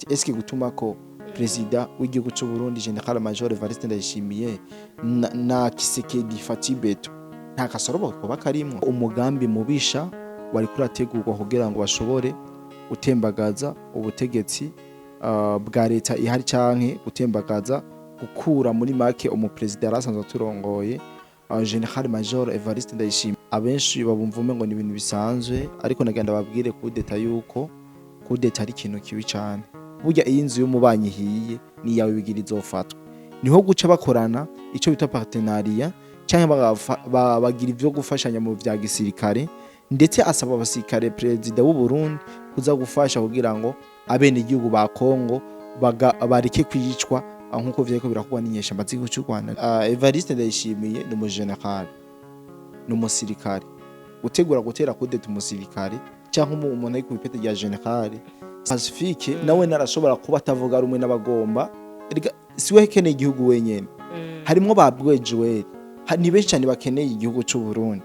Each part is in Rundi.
eske gutuma ko perezida w'igihugu cy'u Burundi General Major Evariste Ndayishimiye na Kisekedi Fatibeto nta kasorobo kuba karimwo umugambi mubisha wari kurategurwa kugira ngo bashobore gutembagaza ubutegetsi bwa leta ihari canke gutembagaza gukura muri make umuperezida yarasanzwe turongoye General Major Evariste Ndayishimiye. Abenshi babumvume ngo ni ibintu bisanzwe, ariko nagenda babwire kudeta yuko kudeta ari ikintu kibi cyane. Burya iyi nzu y'umubanyi hiye ni yawe bigira izofatwa, niho guca bakorana ico bita partenariat cyangwa bagira ivyo gufashanya mu vya gisirikare, ndetse asaba abasirikare perezida w'u Burundi kuza gufasha kugira ngo abene igihugu ba Kongo bareke kwicwa nkuko vyeko birakugwa n'inyeshamba z'igihugu cy'u Rwanda. Evariste Ndayishimiye ni umujenerali, ni umusirikare. Gutegura gutera kudeta umusirikare cyangwa umuntu ari ku ipete rya generali Pacifique nawe narashobora kuba atavuga rumwe n'abagomba, siwe hekeneye igihugu wenyene, harimo babwejuwe, ni benshi cyane bakeneye igihugu cy'u Burundi.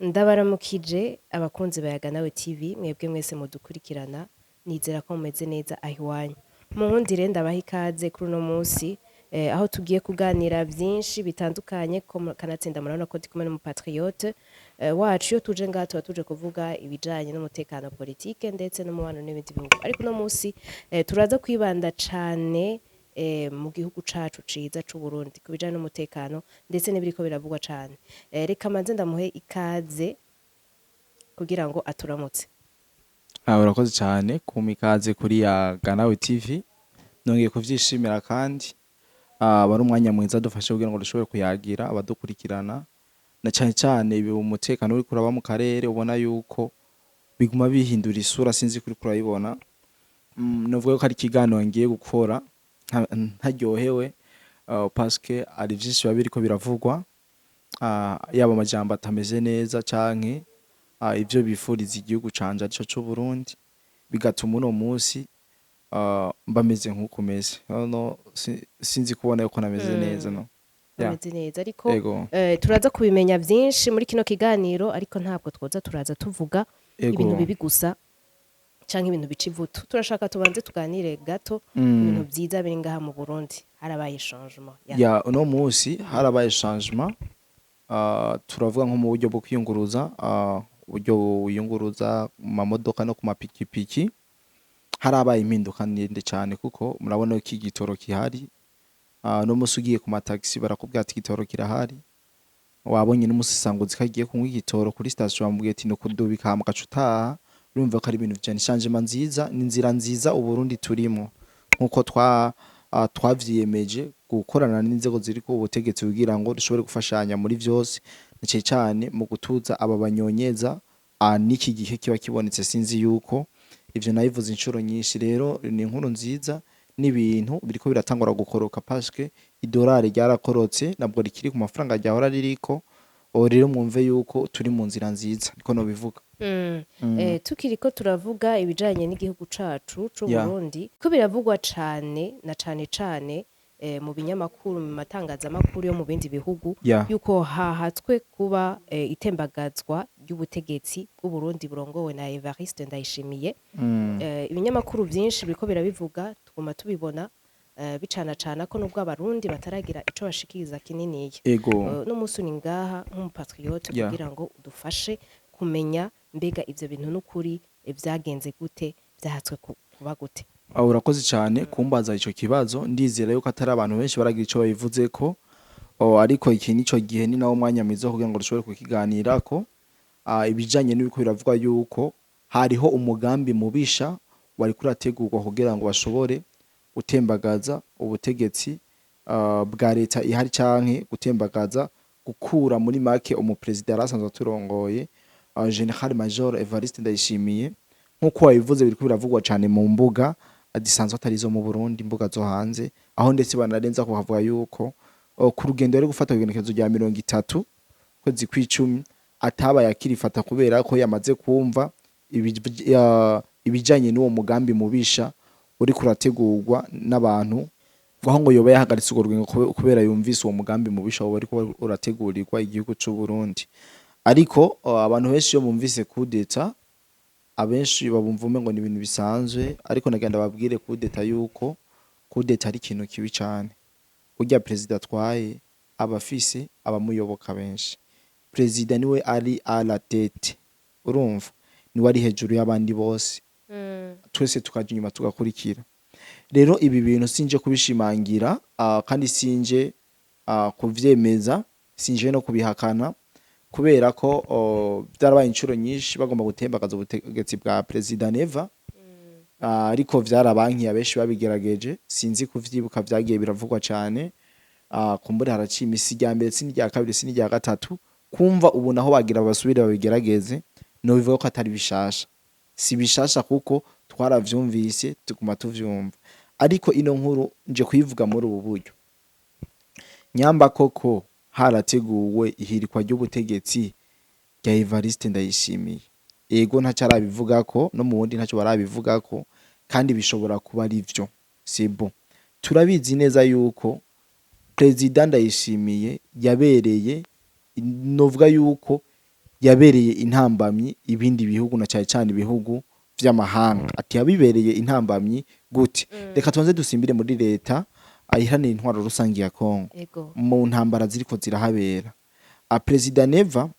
Ndabaramukije abakunzi ba Yaganawe TV, mwebwe mwese mudukurikirana, nizera ko mumeze neza ahiwanyu. Mu nkundire ndabaha ikaze kuri uno munsi aho tugiye kuganira byinshi bitandukanye, kanatsinda murabona ko ndi kumwe n'umupatriote wacu. Iyo tuje ngaha tuba tuje kuvuga ibijanye n'umutekano politike ndetse n'umubano n'ibindi bihugu, ariko uno munsi turaza kwibanda cane mu gihugu cacu ciza c'u Burundi ku bijanye n'umutekano ndetse n'ibiriko biravugwa cane. Reka manze ndamuhe ikaze kugira ngo aturamutse. Urakoze cyane kumpa ikaze kuri Yaganawe TV, nongeye kuvyishimira kandi bari umwanya mwiza dufashe kugira ngo dushobore kuyagira abadukurikirana, na cyane cyane umutekano uri kuraba mu karere ubona yuko biguma bihindura isura, sinzi kuri kurayibona. Novuga ko ari ikiganiro ngiye gukora ntaryohewe parce que ari byinshi biba biriko biravugwa, yaba amajambo atameze neza canke ivyo bifuriza igihugu canje arico c'u Burundi, bigatuma uno munsi mbameze nk'uko meze. Sinzi kubona yuko nameze neza no ameze neza, ariko turaza kubimenya byinshi muri kino kiganiro, ariko ntabwo twoza turaza tuvuga ibintu bibi gusa canke ibintu bica ivutu. Turashaka tubanze tuganire gato ibintu byiza biri ngaha mu Burundi. Harabaye changement ya uno munsi, harabaye changement. Turavuga nko mu buryo bwo kwiyunguruza, uburyo wiyunguruza mu mamodoka no ku mapikipiki harabaye impinduka ndende cyane, kuko murabona ko igitoro kihari. No munsi ugiye ku mataxi barakubwira ati igitoro kirahari. Wabonye n'umusisanguzi kagiye kunywa igitoro kuri station bamubwiye ati no kudubika mu gacuta. Urumva ko ari ibintu byane changement nziza, ni inzira nziza u Burundi turimo, nkuko twavyiyemeje gukorana n'inzego ziri ku butegetsi kugira ngo dushobore gufashanya muri vyose, cyane cyane mu gutuza aba banyonyeza n'iki gihe kiba kibonetse. Sinzi yuko ivyo nabivuze inshuro nyinshi. Rero ni inkuru nziza, n'ibintu biriko biratangura gukoroka parce que idolari ryarakorotse, nabwo rikiri ku mafaranga ryahora ririko. Rero mwumve yuko turi mu nzira nziza, niko no bivuga. Tukiriko turavuga ibijanye n'igihugu cacu c'u Burundi, ko biravugwa cane na cane mu binyamakuru, mu matangazamakuru yo mu bindi bihugu, yuko hahatswe kuba itembagazwa ry'ubutegetsi bw'u Burundi burongowe na Evariste Ndayishimiye. Ibinyamakuru byinshi biriko birabivuga, tuguma tubibona bicana ko nubwo abarundi bataragira ico bashikiriza kininiye. No munsi ni ngaha nk'umupatriote kugira ngo udufashe kumenya mbega ivyo bintu n'ukuri vyagenze gute, vyahatswe kuba gute. Urakoze cyane kumbaza ico kibazo. Ndizera yuko atari abantu benshi baragira ico babivuze ko, ariko iki nico gihe ni nawo mwanya mwiza kugira ngo dushobore kukiganirako. Ibijanye n'ibiko biravugwa yuko hariho umugambi mubisha wari kurategurwa kugira ngo bashobore gutembagaza ubutegetsi bwa leta ihari canke gutembagaza gukura muri make umuperezida yarasanzwe turongoye General Major Evariste Ndayishimiye. Nkuko wabivuze biriko biravugwa cyane mu mbuga zisanzwe atari zo mu Burundi, imbuga zo hanze, aho ndetse banarenza kuhavuga yuko ku rugendo yari gufata igenekerezo rya 30 kwezi kw'icumi atabaye akirifata kubera ko yamaze kumva ibijanye n'uwo mugambi mubisha uri kurategurwa n'abantu aho ngo yoba yahagaritse urwo rwego kubera yumvise uwo mugambi mubisha wo ariko urategurirwa igihugu cy'u Burundi. Ariko abantu benshi yo bumvise kudeta abenshi babumva umengo ni ibintu bisanzwe, ariko nagenda babwire kudeta yuko kudeta ari ikintu kibi cyane. Urya president atwaye abafise abamuyoboka benshi. President niwe ari à la tête, urumva niwe ari hejuru y'abandi bose, twese tukaja inyuma tugakurikira. Rero ibi bintu sinje kubishimangira kandi sinje kuvyemeza, sinje no kubihakana kubera ko byarabaye inshuro nyinshi bagomba gutembagaza ubutegetsi bwa President Neva, ariko vyarabankiye abenshi babigerageje, sinzi kuvyibuka vyagiye biravugwa cyane. Kumbure haraciye imisi rya mbere sini rya kabiri sini rya gatatu, kumva ubu naho bagira basubire babigerageze, no bivuga ko atari bishasha, si bishasha kuko twaravyumvise tuguma tuvyumva. Ariko ino nkuru nje kuyivuga muri ubu buryo, nyamba koko harateguwe ihirikwa ry'ubutegetsi rya Evariste Ndayishimiye, ego ntacarabivuga ko no mu wundi ntaco barabivuga ko, kandi bishobora kuba ari vyo, sibo turabizi neza yuko President Ndayishimiye yabereye, novuga yuko yabereye intambamyi ibindi bihugu na cyane cyane ibihugu vy'amahanga. Ati yabibereye intambamyi gute? Reka tubanze dusimbire muri leta ayihanira intwaro rusangi ya Kongo mu ntambara ziriko zirahabera. President Neva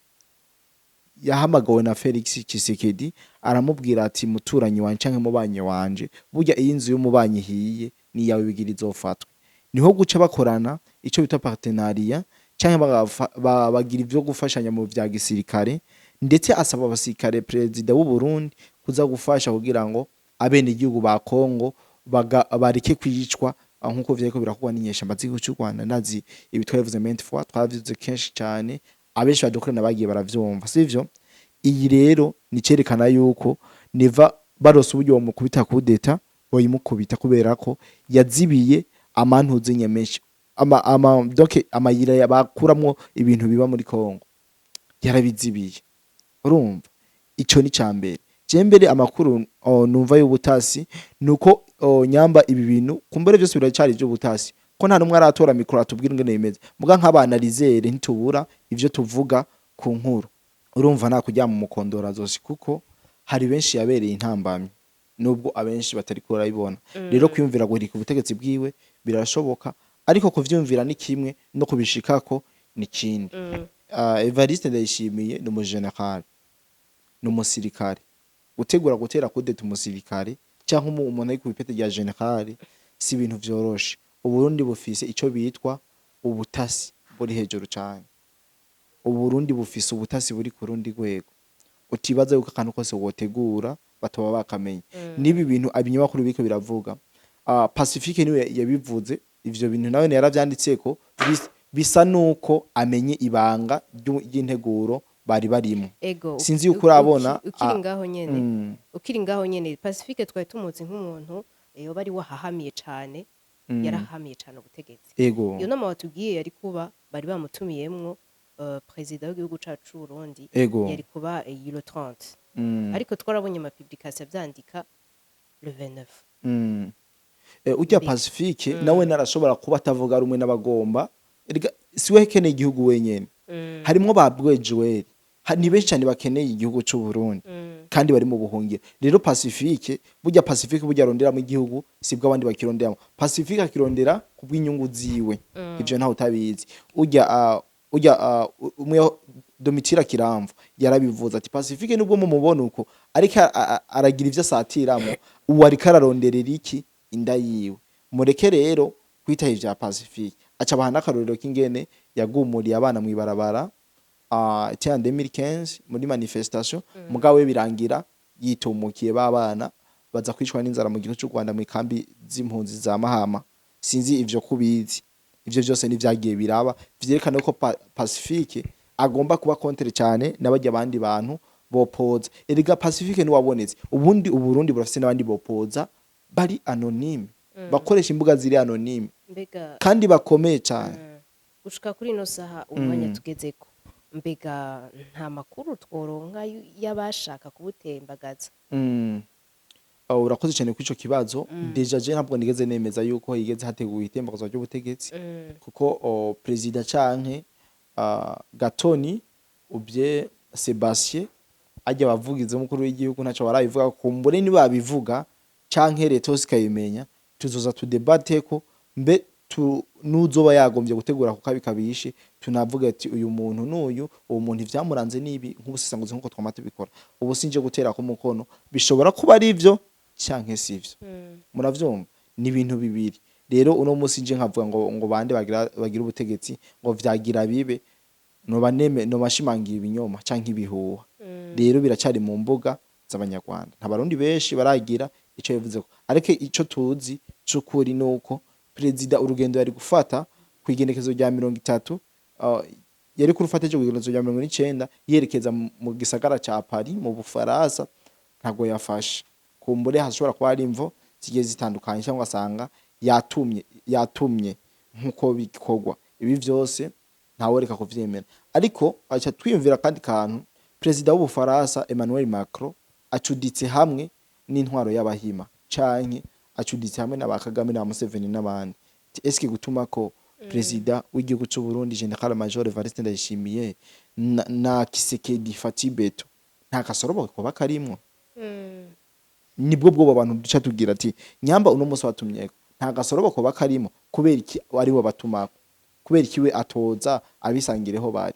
yahamagawe na Felix Tshisekedi aramubwira ati muturanyi wanje canke mubanye wanje, burya iyi nzu y'umubanyi hiye ni yawe bigira izofatwe. Niho guca bakorana ico bita partenariat canke bagira ivyo gufashanya mu vya gisirikare, ndetse asaba abasirikare President w'u Burundi kuza gufasha kugira ngo abene igihugu ba Kongo bareke kwicwa nkuko vyariko birakugwa n'inyeshamba z'igihugu cy'u Rwanda. Nazi ibitwavuze mente fois twavuze kenshi cyane, abenshi badukorana bagiye baravyumva, sivyo? Iyi rero ni cerekana yuko Neva barose uburyo wo mukubita kudeta boyimukubita kubera ko yazibiye amantuze nyemeshi doke amayira yabakuramwo ibintu biba muri Kongo yarabizibiye, urumva. Ico ni cambere. Jembere amakuru numva y'ubutasi nuko nyamba ibi bintu kumbere byose biracari byo butasi, ko nta numwe aratora mikoro atubwira ingene bimeze, muga nk'abana rizere ntitubura ivyo tuvuga ku nkuru, urumva nta kujya mu mukondora zose kuko hari benshi yabereye intambamye nubwo abenshi batari ko barayibona. Rero kwiyumvira guhirika ubutegetsi bwiwe birashoboka, ariko kuvyumvira ni kimwe no kubishikako ni kindi. Evariste Ndayishimiye ni umujenerali, ni umusirikare. Gutegura gutera kudeta umusirikare cyangwa umuntu ari ku ipete rya generali si ibintu vyoroshe. Uburundi bufise ico bitwa ubutasi buri hejuru cyane. Uburundi bufise ubutasi buri ku rundi rwego, utibaza yuko akantu kose wotegura batoba bakamenya. Nibi bintu abinyamakuru biko biravuga. Pacifique niwe yabivuze ivyo bintu, nawe yaravyanditseko bisa nuko amenye ibanga ry'integuro bari barimo. Sinzi yuko urabona ukiri ngaho nyene Pacifique twari tumuzi nk'umuntu yo bari wahahamiye cyane, yarahamiye cyane ubutegetsi. Iyo nama watubwiye yari kuba bari bamutumiyemwo president w'igihugu cacu c'u Burundi, yari kuba le 30, ariko twarabonye ama publication vyandika le 29. Ujya Pacifique nawe narashobora kuba atavuga rumwe n'abagomba, siwe keneye igihugu wenyene, harimwo babwejuweri, ni benshi cyane bakeneye igihugu cy'u Burundi kandi bari mu buhungiro. Rero Pacifique burya arondera mu gihugu sibwo abandi bakironderamo. Pacifique akirondera kubw'inyungu ziwe, ivyo ntaho utabizi. Ujya umwe Domitira Kiramvu yarabivuze ati Pacifique nubwo mu mubona uko ariko aragira ivyo asatiramo, uwo ariko araronderera iki inda yiwe. Mureke rero kwitaho ivya Pacifique, aca bahana akarorero k'ingene yagumuriye abana mu ibarabara en 2015 muri manifestation, mugawe birangira yitumukiye babana baza kwicwa n'inzara mu gihugu cy'u Rwanda mu kambi z'impunzi za Mahama. Sinzi ivyo kubizi, ivyo byose nivyagiye biraba vyerekana ko Pacifique agomba kuba kontre cyane n'abajya abandi bantu bopoza. Erega Pacifique ni wabonetse ubundi Uburundi burafise n'abandi bopoza bari anonyme, bakoresha imbuga ziri anonyme kandi bakomeye cyane. Gushika kuri no saha umwanya tugezeko mbega nta makuru tworonka y'abashaka kubutembagaza. Urakoze cyane kuri ico kibazo. Deja je ntabwo nigeze nemeza yuko higeze hateguwe itembagazwa ry'ubutegetsi, kuko perezida canke Gatoni ubye Sebastien ajya bavugize mukuru w'igihugu ntaco barabivuga, kumbure ni babivuga canke leta yose ikabimenya tuzoza tudebate ko mbe nuzoba yagombye gutegura ku kabi kabishe tunavuga ati uyu muntu n'uyu uwo muntu ivyamuranze nibi nk'ubusisanguzi nk'uko twamate bikora. Ubu sinje gutera ku mukono bishobora kuba ari ivyo canke sivyo. Muravyumva ni ibintu bibiri. Rero uno musi nje nkavuga ngo bande bagira ubutegetsi ngo vyagira bibe no bashimangira ibinyoma canke ibihuha. Rero biracari mu mbuga z'abanyarwanda, nta barundi benshi baragira ico bivuze ko, ariko ico tuzi c'ukuri nuko perezida urugendo yari gufata kwigenekezo rya 30 yari kurufata cyo kwigenekezo rya 19 yerekeza mu gisagara ca Paris mu Bufaransa, ntago yafashe. Kumbure hashobora kuba ari imvo zigiye zitandukanye cyangwa asanga yatumye nkuko bikorwa. Ibi vyose ntaworeka kuvyemera, ariko acha twiyumvira kandi kantu perezida w'Ubufaransa Emmanuel Macron acuditse hamwe n'intwaro y'abahima canke acuditse hamwe n'abakagame na Museveni n'abandi. Eske gutuma ko perezida w'igihugu cy'u Burundi General Major Evariste Ndayishimiye na Kisekedi Fatibeto nta kasorobo ko karimwo? Nibwo bwo abantu duca tugira ati nyamba uno munsi watumyeko nta gasorobo ko bakarimo, kubera iki ari bo batumako, kubera iki we atoza abisangireho bari.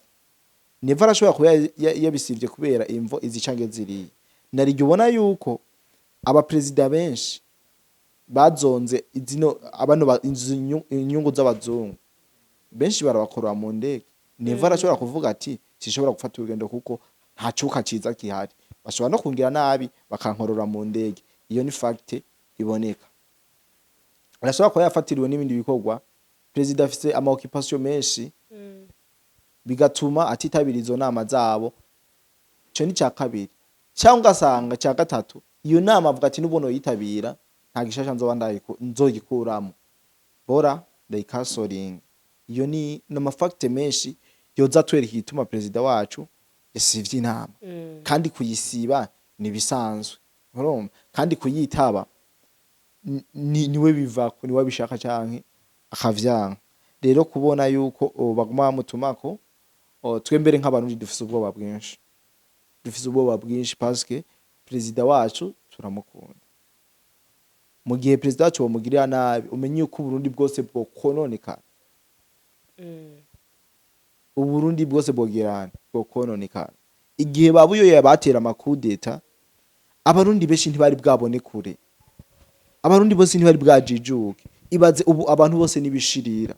Neva arashobora kuba yabisivye kubera imvo izicange ziriye. Nariryo ubona yuko abaperezida benshi bazonze izino abantu inyungu z'abazungu benshi barabakorera mu ndege. Neva arashobora kuvuga ati sishobora gufata urugendo kuko nta cuka ciza kihari, bashobora no kungira nabi bakankorora mu ndege. Iyo ni fact iboneka. Arashobora kuba yafatiriwe n'ibindi bikorwa, perezida afise ama occupation menshi bigatuma atitabira izo nama zabo. Cyo ni cya kabiri, cyangwa asanga cya gatatu iyo nama avuga ati nubono yitabira nta gishasha nzogikuramo bora ndayikasoringa. Iyo ni n'amafacte menshi yoza twereka ituma perezida wacu yasivye inama, kandi kuyisiba ni bisanzwe, urumva, kandi kuyitaba niwe bivako, niwe bishaka canke akavyanga. Rero kubona yuko baguma bamutumako, twembere nk'abantu dufise ubwoba bwinshi parce que perezida wacu turamukunda. Mu gihe perezida wacu bamugirira nabi umenye yuko Burundi bwose bwo kononekana. Uburundi bwose bwogirana bwo kononekana. Igihe babuyoye batera amakudeta abarundi benshi ntibari bwabone kure, abarundi bose ntibari bwajijuke. Ibaze ubu abantu bose nibishirira,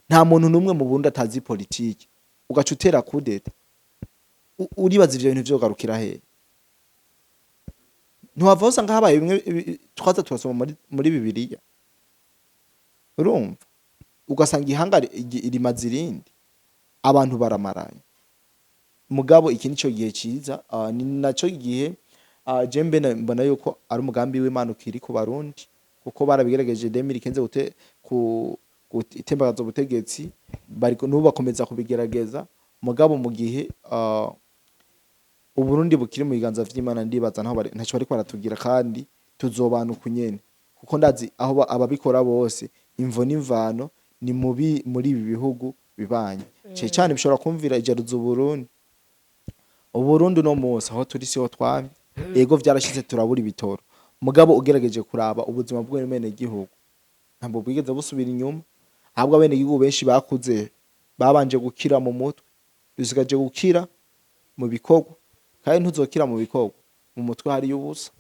nta muntu numwe mu Burundi atazi politiki, ugacutera kudeta. Uribaza ivyo bintu vyogarukira he? Ntiwava usanga habaye bimwe twaza turasoma muri Bibiliya, urumva, ugasanga ihanga rimaze irindi, abantu baramaranye. Mugabo iki nico gihe ciza, ni naco gihe jembe mbona yuko ari umugambi w'Imana ukiri ku Barundi, kuko barabigerageje 2015 gutembagaza ubutegetsi, bariko nubu bakomeza kubigerageza. Mugabo mu gihe Uburundi bukiri mu biganza vy'Imana, ndibaza ntaco bariko baratugira, kandi tuzobana ukunyene, kuko ndazi aho ababikora bose imvo n'imvano ni muri ibi bihugu bibanye. Cyane bishobora kumvira ijaruzo Uburundi no munsi aho turi siho twamye. Ego vyarashize turabura ibitoro, mugabo ugerageje kuraba ubuzima bw'umene gihugu ntabwo bwigeze busubira inyuma. Ahubwo abene gihugu benshi bakuze babanje gukira mu mutwe, dusigaje gukira mu bikorwa, kandi ntuzokira mu bikorwa mu mutwe hari y'ubusa.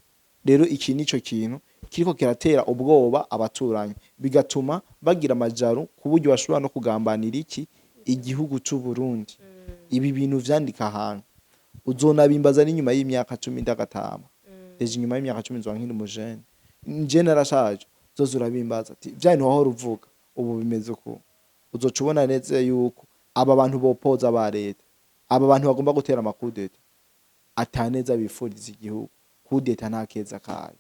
Rero iki nico kintu kiriko kiratera ubwoba abaturanyi, bigatuma bagira amajaru ku buryo bashobora no kugambanira igihugu cy'u Burundi. Ibi bintu vyandika ahantu uzonabimbaza n'inyuma y'imyaka 10 ndagatama. Deje inyuma y'imyaka 10 nzwa nkiri umujene, nje narashaje, uzozura bimbaza ati vya bintu wahora uvuga ubu bimeze ko. Uzoca ubona neza yuko aba bantu bopoza ba leta, aba bantu bagomba gutera amakudeta ataneza bifuriza igihugu. Kudeta nta keza kayo,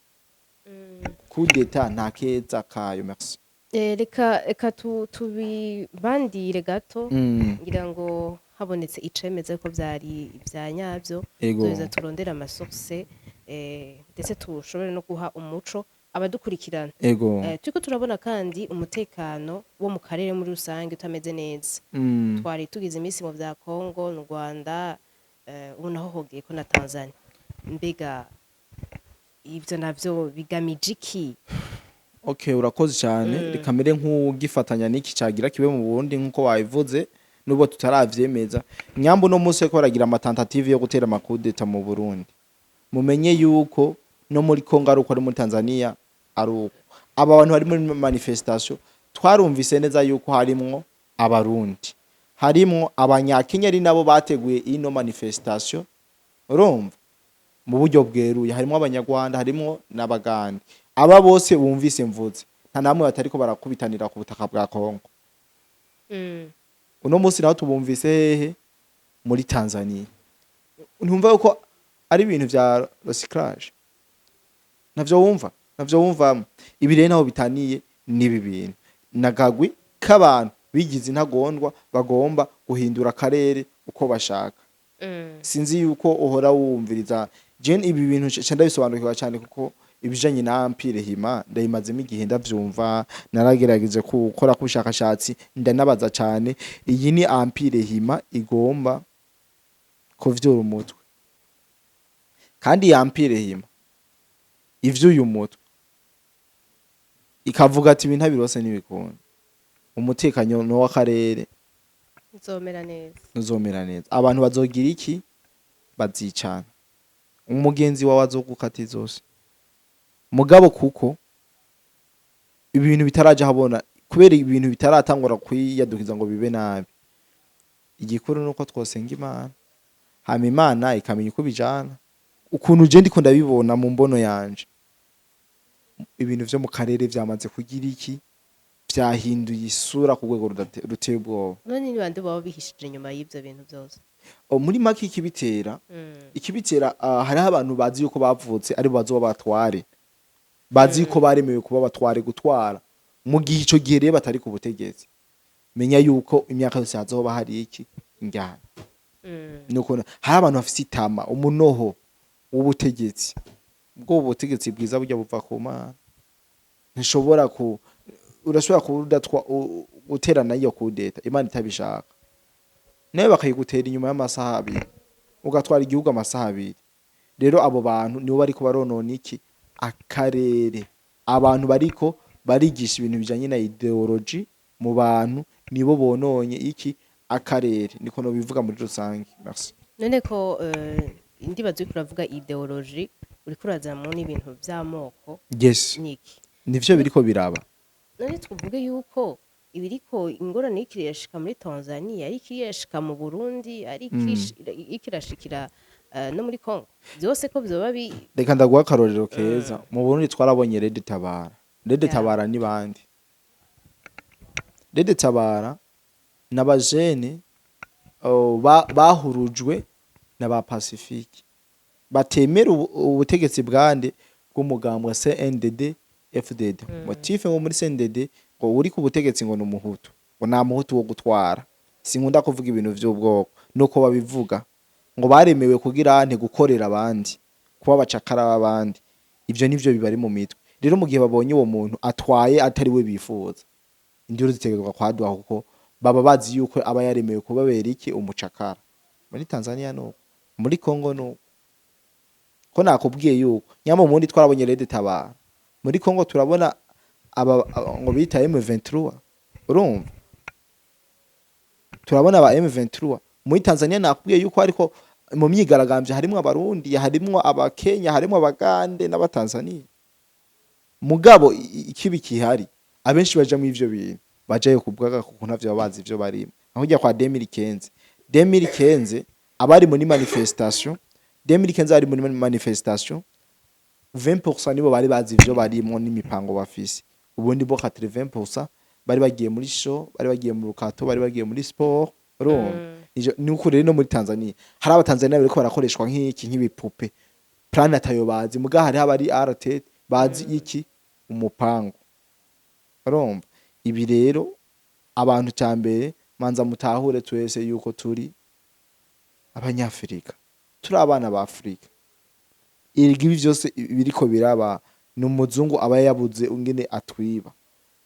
kudeta nta keza kayo. Merci. Reka tubibandire gato ngira ngo habonetse icemeza ko vyari ivya nyavyo Ego. tuzoza turondera amasource ndetse tushobore no guha umuco abadukurikirana. Ego. Turiko turabona kandi umutekano wo mu karere muri rusange utameze neza. Twari tugize iminsi mu vya Congo, mu Rwanda, ubu naho hogiyeko na Tanzania. Mbega ivyo navyo bigamije iki? Okay, urakoze cyane. Reka mbere nk'ugifatanya n'iki cagira kibe mu Burundi nkuko wabivuze nubwo tutaravyemeza. Nyambo no munsi ko baragira amatentative yo gutera amakudeta mu Burundi. Mumenye yuko no muri Congo ari uko ari muri Tanzania ari uko. Aba bantu bari muri manifestation twarumvise neza yuko harimwo abarundi. Harimwo abanyakenya ari nabo bateguye ino manifestation. Urumva? Mu buryo bweruye harimwo abanyarwanda harimwo n'abagande. Aba bose bumvise mvuze nta namwe batariko barakubitanira ku butaka bwa Kongo. Uno munsi naho tubumvise hehe muri Tanzania. Ntumva yuko ari ibintu vya recyclage. Navyo wumva ibi rero naho bitaniye nibi bintu. Nagagwi k'abantu bigize intagondwa bagomba guhindura akarere uko bashaka. Sinzi yuko uhora wumviriza Jane ibi bintu ndabisobanukirwa cyane kuko ibijanye na Empire Hima ndayimazemo igihe ndavyumva naragerageje gukora kubushakashatsi ndanabaza cyane iyi ni Empire Hima igomba kuvyura umutwe kandi ya Empire Hima ivyuyu mutwe ikavuga ati ibintu birose nibikunda umutekano no w'akarere uzomera neza abantu bazogira iki bazicana umugenzi wawe azogukata zose mugabo kuko ibintu bitaraje habona kubera ibintu bitaratangura kwiyadukiza ngo bibe nabi igikuru nuko twosenga Imana hama Imana ikamenya uko bijana ukuntu je ndiko ndabibona mu mbono yanje ibintu vyo mu karere vyamaze kugira iki vyahinduye isura ku rwego ruteye ubwoba. None ni bande baba bihishije nyuma y'ivyo bintu byose? Muri make ikibitera hariho abantu bazi yuko bavutse ari bazoba batware bazi yuko baremewe kuba batware gutwara mu gihe ico gihe rero batari ku butegetsi menya yuko imyaka yose hazoba hari iki njyana nuko hari abantu bafite itama umunoho w'ubutegetsi ubwo ubutegetsi bwiza burya buva ku Mana ntishobora urashobora guterana iyo kudeta Imana itabishaka nawe bakayigutera inyuma y'amasaha abiri ugatwara igihugu amasaha abiri rero abo bantu nibo bariko baronona iki akarere abantu bariko barigisha ibintu bijanye na ideology mu bantu nibo bononye iki akarere niko no bivuga muri rusange. Merci. None ko indibazo uri kuravuga ideology uri kurazamo n'ibintu by'amoko. Yes. Niki nivyo biriko biraba. None twavuge yuko ibiriko ingorane ikirashika muri Tanzania ari kirashika mu Burundi ari ikirashikira no muri Congo byose ko byoba reka ndaguha akarorero keza mu Burundi twarabonye Red Tabara ni bandi Red Tabara n'abajene bahurujwe n'aba Pacifique batemera ubutegetsi bwande bw'umugambwe wa CNDD FDD motife ngo muri CNDD ngo uri ku butegetsi ngo n'umuhutu ngo nta muhutu wo gutwara sinkunda kuvuga ibintu by'ubwoko nuko babivuga ngo baremewe kugira ante gukorera abandi kuba bacakara abandi ivyo nivyo bibari mu mitwe rero mu gihe babonye uwo muntu atwaye atari we bifuza induru zitegerezwa kwaduha kuko baba bazi yuko aba yaremewe kubabera iki umucakara muri Tanzania no muri Congo no ko nakubwiye yuko nyama mundi twarabonye Red Tabara muri Congo turabona aba ngo bita M23 urumva turabona aba M23 muri Tanzania nakubwiye yuko ariko mu myigaragambye harimo abarundi harimo abakenya harimo abagande n'abatanzania mugabo ikibi kihari abenshi baje mu ivyo bintu bajaye kubwaga kuko ntavyo babazi ivyo barimo aho ujya kwa 2015 abari muri manifestation 2015 ari muri manifestation 20% nibo bari bazi ivyo barimo n'imipango bafise ubundi bo 80% bari bagiye muri show bari bagiye mu rukato bari bagiye muri sport ni uko rero no muri Tanzania hari abatanzania bariko barakoreshwa nk'ibipupe plan atayo bazi muga hari abari RT bazi iki umupango urumva ibi rero abantu cyambere manza mutahure twese yuko turi abanyafrika turi abana ba Afrika ibi byose biriko biraba n'umuzungu aba yabuze ungene atwiba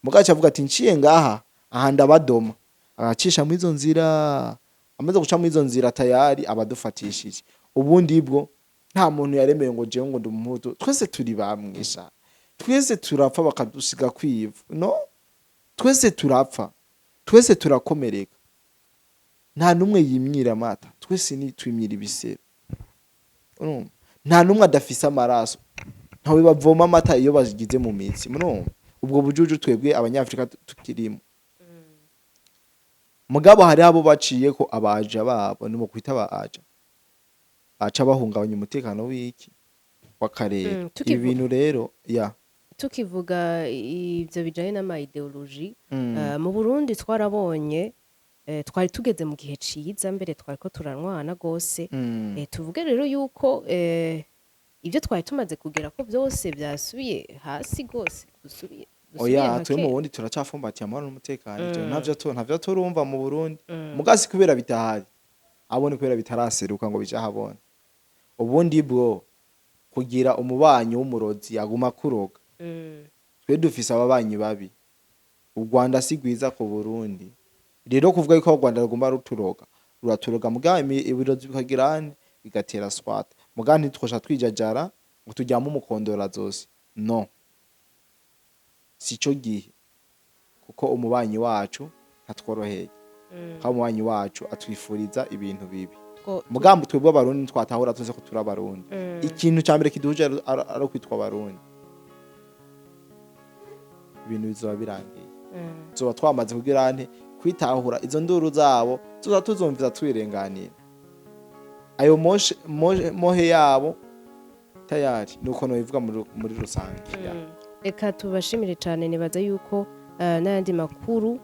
mugaca avuga ati nciye ngaha ahanda badoma agacisha mu izo nzira amaze guca mu izo nzira tayari abadufatishije ubundi bwo nta muntu yaremeye ngo jewe ngo ndumuhutu twese turi bamwisha twese turapfa bakadusiga kwivu no twese turapfa twese turakomereka nta numwe yimyira amata twese ni twimyira ibisebe nta numwe adafise amaraso ntawe bavoma amata iyo bagize mu mitsi ubwo bujuju twebwe abanyafrika tukirimo mugabo hari abo baciye ko abaja babo nimo kwita abaja baca bahungabanya umutekano w'iki w'akarere ibintu rero tukivuga ivyo bijanye n'ama ideology mu Burundi twarabonye twari tugeze mu gihe ciza mbere twariko turanwana gose tuvuge rero yuko ivyo twari tumaze kugera ko byose byasubiye hasi gose dusubiye oya twe mu Burundi turacafumbatiye amahoro n'umutekano ntavyo turumva mu Burundi mugasi kubera bitahari abone kubera bitaraseruka ngo bija habona ubundi bwo kugira umubanyi w'umurozi aguma kuroga twe dufise ababanyi babi u Rwanda sigwiza ku Burundi rero kuvuga yuko u Rwanda rugomba ruraturoga mugabo ibirozi bikagirane bigatera swata mugabo ntitwosha twijajara ngo tujyamo umukondora zose no sico gihe kuko umubanyi wacu ntatworoheye kandi umubanyi wacu atwifuriza ibintu bibi mugambo twebwe abarundi twatahura tuze ko turi abarundi ikintu cyambere kiduhuje ari kwitwa abarundi ibintu bizoba birangiye zoba twamaze kugira nte kwitahura izo nduru zabo tuza tuzumviza twirenganira ayo mohe yabo tayari nuko no bivuga muri rusange reka tubashimire cyane nibaza yuko n'ayandi makuru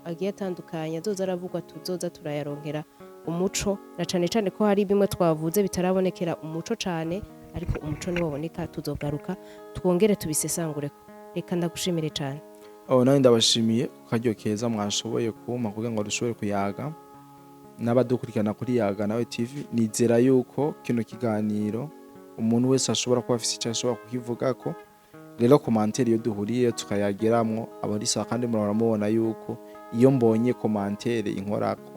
agiye atandukanye azoza aravugwa tuzoza turayaronkera umuco na cyane ko hari bimwe twavuze bitarabonekera umuco cyane ariko umuco ni waboneka tuzogaruka twongere tubisesangure reka ndagushimire cyane nawe ndabashimiye karyo keza mwashoboye kuma kugira ngo dushobore kuyaga n'abadukurikirana kuri Yaga Nawe TV nizera yuko kino kiganiro umuntu wese ashobora kuba afite icyo ashobora kukivuga ko rero commentaire iyo duhuriye tukayageramwo abarisa kandi muramubona yuko iyo mbonye commentaire inkorako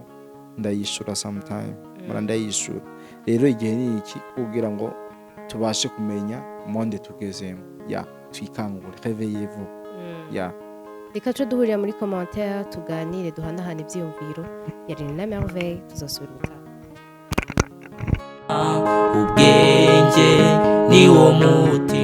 ndayishura sometime ndayishura rero igihe ni iki kugira ngo tubashe kumenya monde tugezemo twikangure réveillez-vous reka tuje duhurira muri commentaire tuganire duhanahana ivyiyumviro yari na Merveille tuzosubira ubwenge ni wo muti